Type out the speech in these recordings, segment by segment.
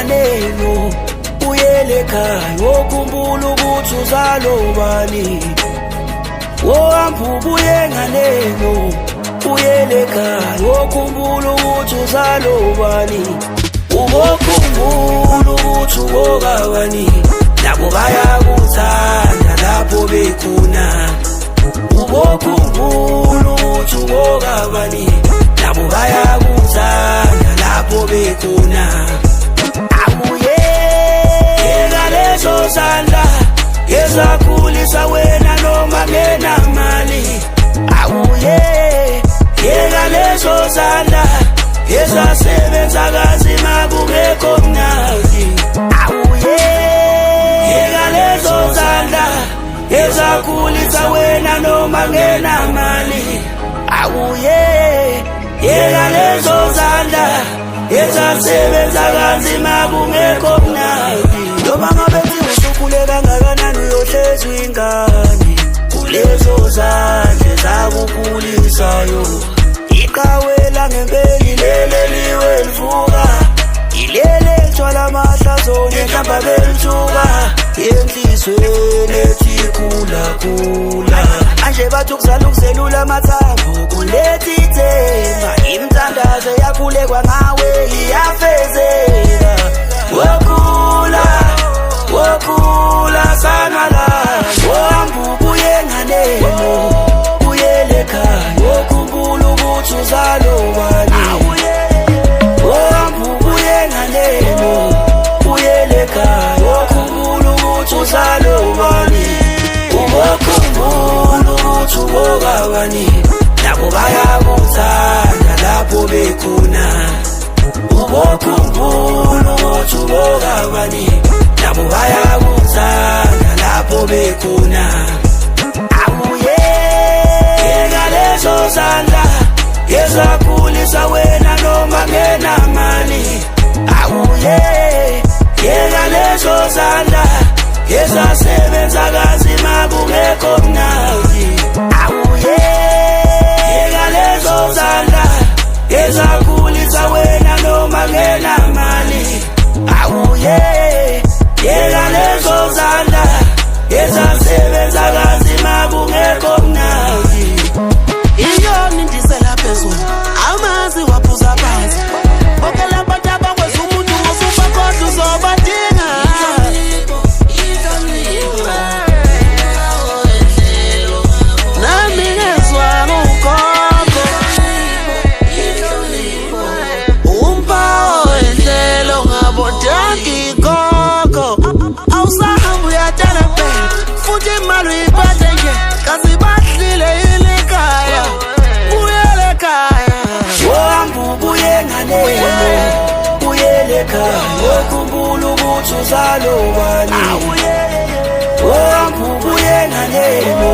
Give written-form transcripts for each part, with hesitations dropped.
nganeno uyele ekhaya wokhumbula ukuthi uzalobani. Wohamba ubuye nganeno uyele ekhaya wokhumbula ukuthi uzalobani. Ubokhumbula ukuthi ubokabani, nabo bayakuthanda lapho bekhona. Ubokhumbula ukuthi ubokabani, nabo bayakuthanda lapho bekhona. Abuye ngalezo sandla ezakhulisa wena noma ngenamali. Abuye ngalezo sandla ezasebenza kanzima kungekho mnandi. Abuye ngalezo sandla ezakhulisa wena noma ngenamali. Abuye ngalezo sandla ezasebenza kanzima kungekho mnandi. Noma ngabe usukhule kangakanani uyohlezwa ingane kulezo sandla ezakukhulisayo. Iqawela ngempeli lele liwe livuka, ilele tshwala amahlazoni ehlamba belithuka. Enhlizweni ethi khula khula, manje bathi ukuzala ukuzelula amathambo kuletha ithemba. Imithandazo yakhulekwa ngawe iyafezeka. Wokhula wokhula sanala, wohamba ubuye nganeno uyele ekhaya wokhumbula ukuthi uzalobani. Wohamba ubuye nganeno uyele ekhaya wokhumbula ukuthi uzalobani. Ubokhumbula ukuthi ubokabani, nabo bayakuthanda lapho bekhona. Ubokhumbula ukuthi ubokabani, nabo bayakuthanda lapho bekhona. Abuye ngalezo sandla ezakhulisa wena noma ngenamali. Abuye ngalezo sandla ezasebenza kanzima kungekho mnandi. Abuye ngalezo sandla ezakhulisa wena noma ngenamali. Abuye ngalezo sandla ezasebenza kanzima kungekho mnandi. Iyoni ndisela phezulu amazi waphuza phansi. Bonke labantu abakwenza umuntu ngosufa kodwa uzobadinga. Nami ngezwa ngokhokho umpawu endlela ongabodanga ikhokho. Awusahambi uyatshela mpela futhi imali uyiphathe nje kazi badlile yini ekhaya. Buyele ekhaya. Wohamba ubuye nganeno uyele ekhaya wokhumbula ukuthi uzalobani. Wohamba ubuye nganeno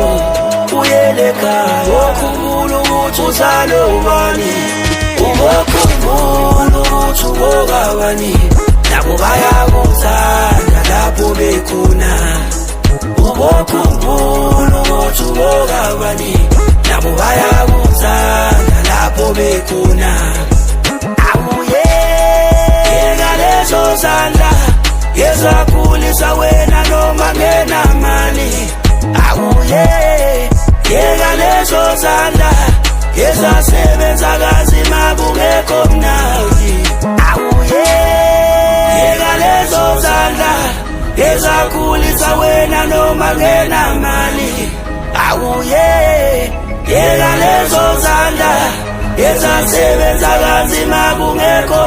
uyele ekhaya wokhumbula ukuthi uzalobani. Ubokhumbula ukuthi ubokabani, nabo bayakuthanda lapho bekhona. Ubokhumbula ukuthi ubokabani, nabo bayakuthanda lapho bekhona. Abuye ngalezo sandla ezakhulisa wena noma ngenamali. Abuye ngalezo sandla ezasebenza kanzima kungekho mnandi. Abuye ngalezo sandla ezakhulisa wena noma ngenamali. Abuye ngalezo sandla ezasebenza kanzima kungekho